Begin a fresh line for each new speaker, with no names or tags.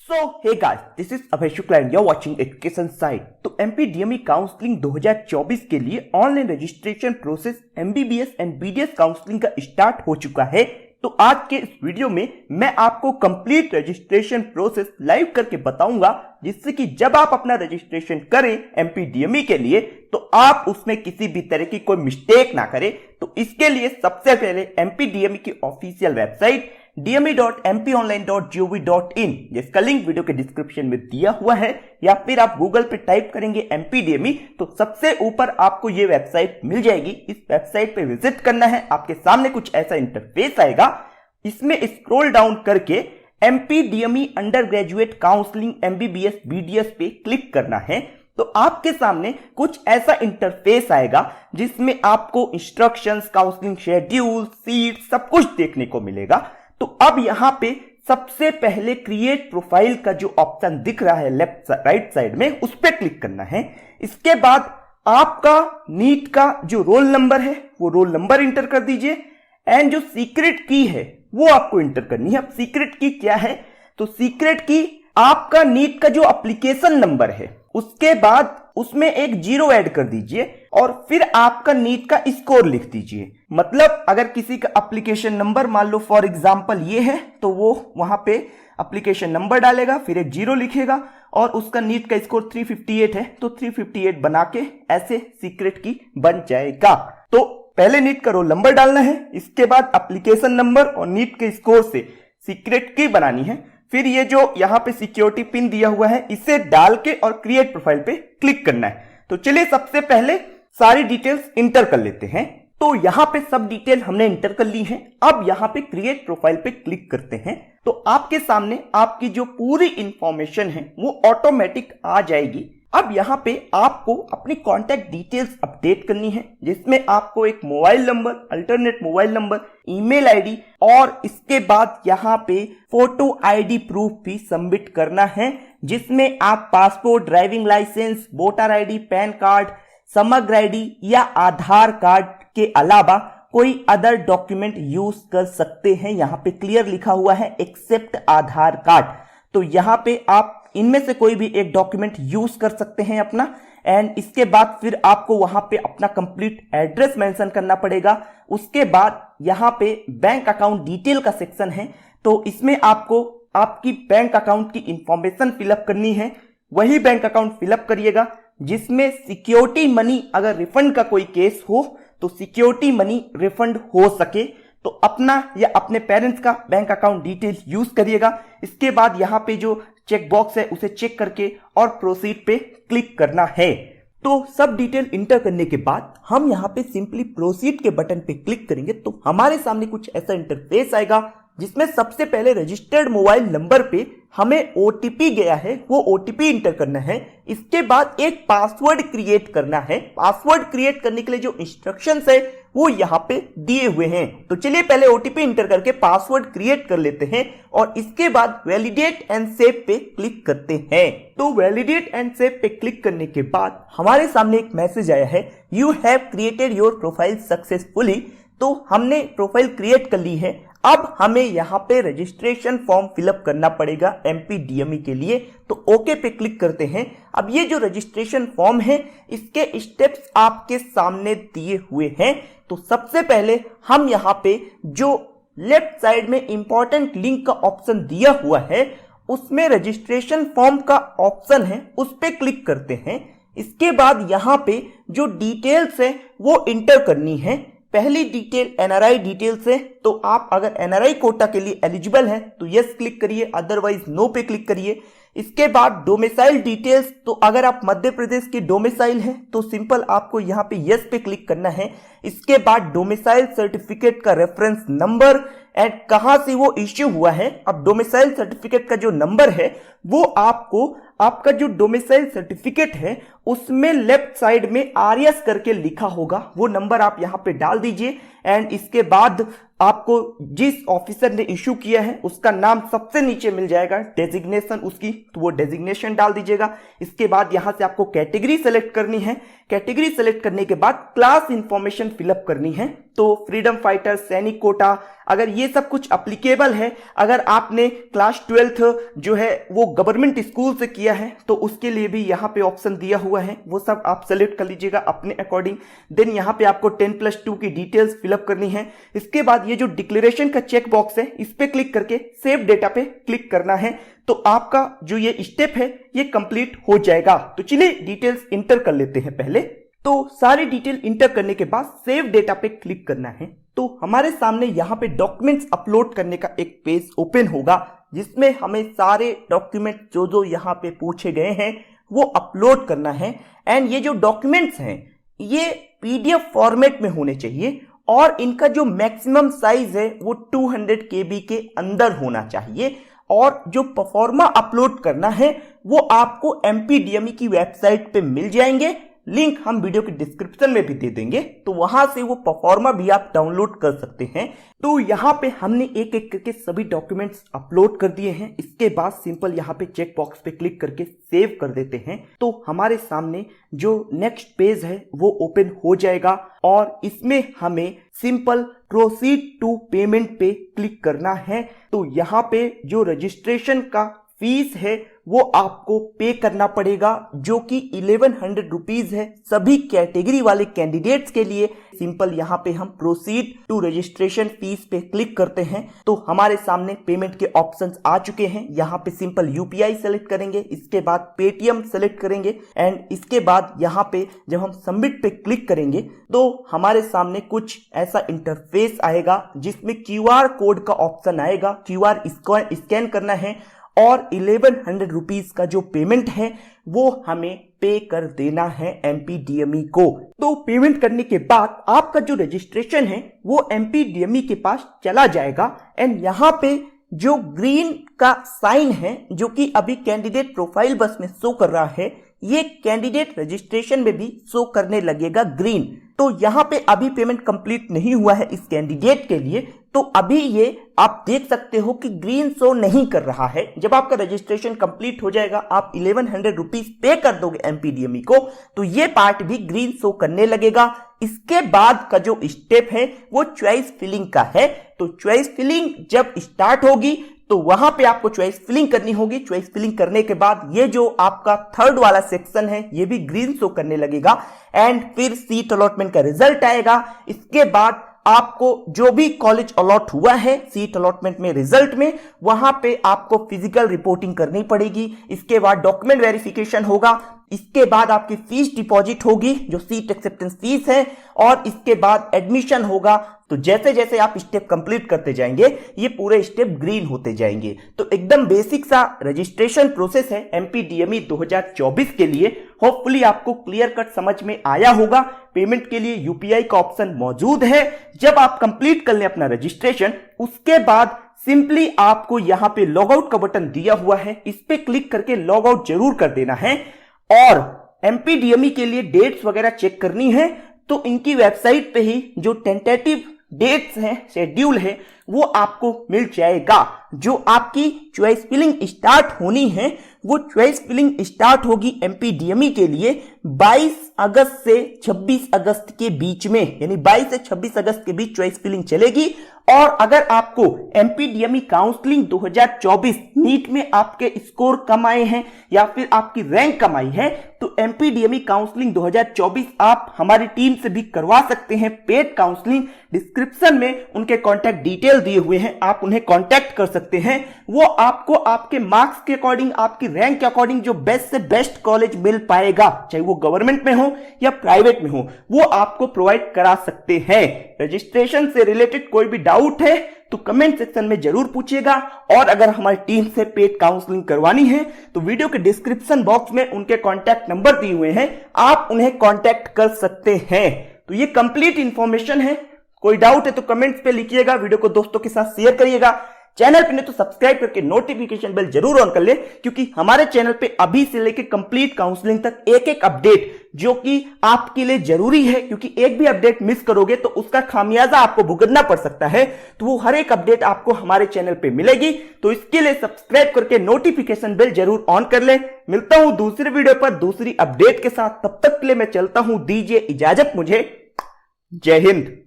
So, hey guys, this is Abhay Shukla and you're watching Education Site। तो MPDME counselling 2024 के लिए online registration process MBBS and BDS counselling का start हो चुका है। तो आज के इस वीडियो में मैं आपको कंप्लीट रजिस्ट्रेशन प्रोसेस लाइव करके बताऊंगा, जिससे कि जब आप अपना रजिस्ट्रेशन करें MPDME के लिए तो आप उसमें किसी भी तरह की कोई मिस्टेक ना करें। तो इसके लिए सबसे पहले MPDME की ऑफिशियल वेबसाइट dme.mponline.gov.in, जिसका लिंक वीडियो के डिस्क्रिप्शन में दिया हुआ है, या फिर आप गूगल पे टाइप करेंगे MPDME तो सबसे ऊपर आपको ये वेबसाइट मिल जाएगी। इस वेबसाइट पे विजिट करना है, आपके सामने कुछ ऐसा इंटरफेस आएगा। इसमें स्क्रॉल डाउन करके MPDME under graduate counselling MBBS BDS पे क्लिक करना है। तो आपके सामने कुछ ऐसा इंटरफेस आएगा जिसमें आपको इंस्ट्रक्शंस, काउंसलिंग शेड्यूल, सीट सब कुछ देखने को मिलेगा। तो अब यहां पे सबसे पहले क्रिएट प्रोफाइल का जो ऑप्शन दिख रहा है लेफ्ट राइट साइड में, उस पर क्लिक करना है। इसके बाद आपका नीट का जो रोल नंबर है वो रोल नंबर इंटर कर दीजिए, एंड जो सीक्रेट की है वो आपको इंटर करनी है। अब सीक्रेट की क्या है, तो सीक्रेट की आपका नीट का जो एप्लीकेशन नंबर है उसके बाद उसमें एक 0 ऐड कर दीजिए और फिर आपका नीट का स्कोर लिख दीजिए। मतलब अगर किसी का एप्लीकेशन नंबर मान लो फॉर एग्जांपल ये है, तो वो वहां पे एप्लीकेशन नंबर डालेगा, फिर एक 0 लिखेगा और उसका नीट का स्कोर 358 है तो 358 बना के ऐसे सीक्रेट की बन जाएगा। तो पहले नीट का रोल नंबर डालना है, इसके बाद एप्लीकेशन नंबर और नीट के स्कोर से सीक्रेट की बनानी है। फिर ये जो यहाँ पे सिक्योरिटी पिन दिया हुआ है इसे डाल के और क्रिएट प्रोफाइल पे क्लिक करना है। तो चलिए सबसे पहले सारी डिटेल्स इंटर कर लेते हैं। तो यहाँ पे सब डिटेल हमने इंटर कर ली है। अब यहाँ पे क्रिएट प्रोफाइल पे क्लिक करते हैं तो आपके सामने आपकी जो पूरी इंफॉर्मेशन है वो ऑटोमेटिक आ जाएगी। अब यहाँ पे आपको अपनी कॉन्टैक्ट डिटेल्स अपडेट करनी है, जिसमें आपको एक mobile number, alternate mobile number, email ID और इसके बाद यहाँ पे फोटो आईडी प्रूफ भी सबमिट करना है, जिसमें आप passport, driving licence, voter ID, PAN card, Samagra ID या आधार कार्ड के अलावा कोई अदर डॉक्यूमेंट यूज कर सकते हैं। यहाँ पे क्लियर लिखा हुआ है एक्सेप्ट आधार कार्ड। तो यहाँ पे आप इनमें से कोई भी एक डॉक्यूमेंट यूज कर सकते हैं अपना। एंड इसके बाद फिर आपको वहां पे अपना कंप्लीट एड्रेस मेंशन करना पड़ेगा। उसके बाद यहाँ पे बैंक अकाउंट डिटेल का सेक्शन है, तो इसमें आपको आपकी बैंक अकाउंट की इंफॉर्मेशन फिलअप करनी है। वही बैंक अकाउंट फिलअप करिएगा जिसमें सिक्योरिटी मनी अगर रिफंड का कोई केस हो तो सिक्योरिटी मनी रिफंड हो सके, तो अपना या अपने पेरेंट्स का बैंक अकाउंट डिटेल यूज करिएगा। इसके बाद यहाँ पे जो चेक बॉक्स है उसे चेक करके और प्रोसीड पे क्लिक करना है। तो सब डिटेल इंटर करने के बाद हम यहाँ पे सिंपली प्रोसीड के बटन पे क्लिक करेंगे तो हमारे सामने कुछ ऐसा इंटरफेस आएगा, जिसमें सबसे पहले रजिस्टर्ड मोबाइल नंबर पे हमें OTP गया है, वो OTP इंटर करना है। इसके बाद एक पासवर्ड क्रिएट करना है। पासवर्ड क्रिएट करने के लिए जो इंस्ट्रक्शंस है वो यहाँ पे दिए हुए हैं। तो चलिए पहले OTP इंटर करके पासवर्ड क्रिएट कर लेते हैं और इसके बाद वैलिडेट एंड सेव पे क्लिक करते हैं। तो वैलिडेट एंड सेव पे क्लिक करने के बाद हमारे सामने एक मैसेज आया है, you have created your profile successfully. तो हमने प्रोफाइल क्रिएट कर ली है। अब हमें यहाँ पे रजिस्ट्रेशन फॉर्म फिलअप करना पड़ेगा MPDME के लिए। तो ओके पे क्लिक करते हैं। अब ये जो रजिस्ट्रेशन फॉर्म है इसके स्टेप्स आपके सामने दिए हुए हैं। तो सबसे पहले हम यहाँ पे जो लेफ्ट साइड में इंपॉर्टेंट लिंक का ऑप्शन दिया हुआ है उसमें रजिस्ट्रेशन फॉर्म का ऑप्शन है, उस पे क्लिक करते हैं। इसके बाद यहाँ पे जो डिटेल्स है वो इंटर करनी है। पहली डिटेल NRI डिटेल्स है, तो आप अगर NRI कोटा के लिए एलिजिबल हैं तो यस क्लिक करिए, अदरवाइज नो पे क्लिक करिए। इसके बाद डोमिसाइल डिटेल्स, तो अगर आप मध्य प्रदेश के डोमिसाइल हैं तो सिंपल आपको यहाँ पे यस पे क्लिक करना है। इसके बाद डोमिसाइल सर्टिफिकेट का रेफरेंस नंबर एंड कहां से वो इश्यू हुआ है। अब डोमिसाइल सर्टिफिकेट का जो नंबर है वो आपको आपका जो डोमिसाइल सर्टिफिकेट है उसमें लेफ्ट साइड में RS करके लिखा होगा, वो नंबर आप यहां पे डाल दीजिए। एंड इसके बाद आपको जिस ऑफिसर ने इश्यू किया है उसका नाम सबसे नीचे मिल जाएगा, डेजिग्नेशन उसकी, तो वो डेजिग्नेशन डाल दीजिएगा। इसके बाद यहां से आपको कैटेगरी सेलेक्ट करनी है। कैटेगरी सेलेक्ट करने के बाद क्लास इंफॉर्मेशन फिलअप करनी है। तो फ्रीडम फाइटर, सैनिक कोटा, अगर ये सब कुछ अप्लीकेबल है, अगर आपने क्लास 12th जो है वो गवर्नमेंट स्कूल से किया है तो उसके लिए भी यहाँ पे ऑप्शन दिया हुआ है, वो सब आप सेलेक्ट कर लीजिएगा अपने अकॉर्डिंग। देन यहाँ पे आपको 10+2 की डिटेल्स फिलअप करनी है। इसके बाद ये जो डिक्लेरेशन का चेक बॉक्स है इस पे क्लिक करके सेव डेटा पे क्लिक करना है, तो आपका जो ये स्टेप है ये कंप्लीट हो जाएगा। तो चलिए डिटेल्स इंटर कर लेते हैं पहले। तो सारी डिटेल इंटर करने के बाद सेव डेटा पे क्लिक करना है। तो हमारे सामने यहाँ पे डॉक्यूमेंट्स अपलोड करने का एक पेज ओपन होगा जिसमें हमें सारे डॉक्यूमेंट जो यहाँ पे पूछे गए हैं वो अपलोड करना है। एंड ये जो डॉक्यूमेंट्स हैं ये PDF फॉर्मेट में होने चाहिए और इनका जो मैक्सिमम साइज है वो 200 KB के अंदर होना चाहिए। और जो परफॉर्मा अपलोड करना है वो आपको MPDME की वेबसाइट पे मिल जाएंगे, लिंक हम वीडियो के डिस्क्रिप्शन में भी दे देंगे, तो वहां से वो परफॉर्मा भी आप डाउनलोड कर सकते हैं। तो यहाँ पे हमने एक एक करके सभी डॉक्यूमेंट्स अपलोड कर दिए हैं। इसके बाद सिंपल यहाँ पे चेक बॉक्स पे क्लिक करके सेव कर देते हैं। तो हमारे सामने जो नेक्स्ट पेज है वो ओपन हो जाएगा और इसमें हमें सिंपल प्रोसीड टू पेमेंट पे क्लिक करना है। तो यहाँ पे जो रजिस्ट्रेशन का फीस है वो आपको पे करना पड़ेगा जो कि 1100 रुपीज है सभी कैटेगरी वाले कैंडिडेट्स के लिए। सिंपल यहाँ पे हम प्रोसीड टू रजिस्ट्रेशन फीस पे क्लिक करते हैं तो हमारे सामने पेमेंट के ऑप्शंस आ चुके हैं। यहाँ पे सिंपल UPI सेलेक्ट करेंगे, इसके बाद पेटीएम सेलेक्ट करेंगे एंड इसके बाद यहाँ पे जब हम सबमिट पे क्लिक करेंगे तो हमारे सामने कुछ ऐसा इंटरफेस आएगा जिसमें QR कोड का ऑप्शन आएगा। QR स्कैन करना है और 1100 रुपीज का जो पेमेंट है वो हमें पे कर देना है MPDME को। तो पेमेंट करने के बाद आपका जो रजिस्ट्रेशन है वो MPDME के पास चला जाएगा एंड यहाँ पे जो ग्रीन का साइन है जो कि अभी कैंडिडेट प्रोफाइल बस में शो कर रहा है, ये कैंडिडेट रजिस्ट्रेशन में भी शो करने लगेगा ग्रीन। तो यहाँ पे अभी पेमेंट कंप्लीट नहीं हुआ है इस कैंडिडेट के लिए, तो अभी ये आप देख सकते हो कि ग्रीन शो नहीं कर रहा है। जब आपका रजिस्ट्रेशन कंप्लीट हो जाएगा, आप 1100 रुपीज पे कर दोगे MPDME को, तो ये पार्ट भी ग्रीन शो करने लगेगा। इसके बाद का जो स्टेप है वो चॉइस फिलिंग का है। तो चॉइस फिलिंग जब स्टार्ट होगी तो वहां पे आपको चॉइस फिलिंग करनी होगी। चॉइस फिलिंग करने के बाद ये जो आपका थर्ड वाला सेक्शन है ये भी ग्रीन शो करने लगेगा एंड फिर सीट अलॉटमेंट का रिजल्ट आएगा। इसके बाद आपको जो भी कॉलेज अलॉट हुआ है सीट अलॉटमेंट में रिजल्ट में, वहां पे आपको फिजिकल रिपोर्टिंग करनी पड़ेगी। इसके बाद डॉक्यूमेंट वेरिफिकेशन होगा, इसके बाद आपकी फीस डिपॉजिट होगी जो सीट एक्सेप्टेंस फीस है और इसके बाद एडमिशन होगा। तो जैसे जैसे आप स्टेप कंप्लीट करते जाएंगे ये पूरे स्टेप ग्रीन होते जाएंगे। तो एकदम बेसिक सा रजिस्ट्रेशन प्रोसेस है MPDME 2024 के लिए। होपफुली आपको क्लियर कट समझ में आया होगा। पेमेंट के लिए UPI का ऑप्शन मौजूद है। जब आप कंप्लीट कर लें अपना रजिस्ट्रेशन, उसके बाद सिंपली आपको यहां पे लॉग आउट का बटन दिया हुआ है, इस पे क्लिक करके लॉग आउट जरूर कर देना है। और MPDME के लिए डेट्स वगैरह चेक करनी है तो इनकी वेबसाइट पे ही जो टेंटेटिव डेट्स हैं, शेड्यूल है, वो आपको मिल जाएगा। जो आपकी चॉइस फिलिंग स्टार्ट होनी है वो चॉइस फिलिंग स्टार्ट होगी MPDME के लिए 22 अगस्त से 26 अगस्त के बीच में, यानी 22 से 26 अगस्त के बीच चॉइस फिलिंग चलेगी। और अगर आपको MPDME काउंसलिंग 2024 नीट में आपके स्कोर कम आए हैं या फिर आपकी रैंक कम आई है तो MPDME काउंसलिंग 2024 आप हमारी टीम से भी करवा सकते हैं। पेड काउंसलिंग डिस्क्रिप्शन में उनके कॉन्टैक्ट डिटेल दिए हुए हैं, आप उन्हें कॉन्टैक्ट कर सकते हैं। वो आपको आपके मार्क्स के अकॉर्डिंग, आपकी रैंक के अकॉर्डिंग जो बेस्ट से बेस्ट कॉलेज मिल पाएगा, चाहे वो गवर्नमेंट में हो या प्राइवेट में हो, वो आपको प्रोवाइड करा सकते हैं। रजिस्ट्रेशन से रिलेटेड कोई भी डाउट है तो कमेंट सेक्शन में जरूर पूछिएगा। और अगर हमारी टीम से पेड काउंसलिंग करवानी है तो वीडियो के डिस्क्रिप्शन बॉक्स में उनके कॉन्टैक्ट नंबर दिए हुए हैं, आप उन्हें कॉन्टैक्ट कर सकते हैं। तो ये कंप्लीट इंफॉर्मेशन है। कोई डाउट है तो कमेंट्स पे लिखिएगा, वीडियो को दोस्तों के साथ शेयर करिएगा। चैनल पे नहीं तो सब्सक्राइब करके नोटिफिकेशन बेल जरूर ऑन कर ले, क्योंकि हमारे चैनल पे अभी से लेके कंप्लीट काउंसलिंग तक एक एक अपडेट जो कि आपके लिए जरूरी है, क्योंकि एक भी अपडेट मिस करोगे तो उसका खामियाजा आपको भुगतना पड़ सकता है। तो वो हर एक अपडेट आपको हमारे चैनल पे मिलेगी। तो इसके लिए सब्सक्राइब करके नोटिफिकेशन बेल जरूर ऑन कर ले। मिलता हूं दूसरी वीडियो पर दूसरी अपडेट के साथ, तब तक के लिए मैं चलता हूं, दीजिए इजाजत मुझे। जय हिंद।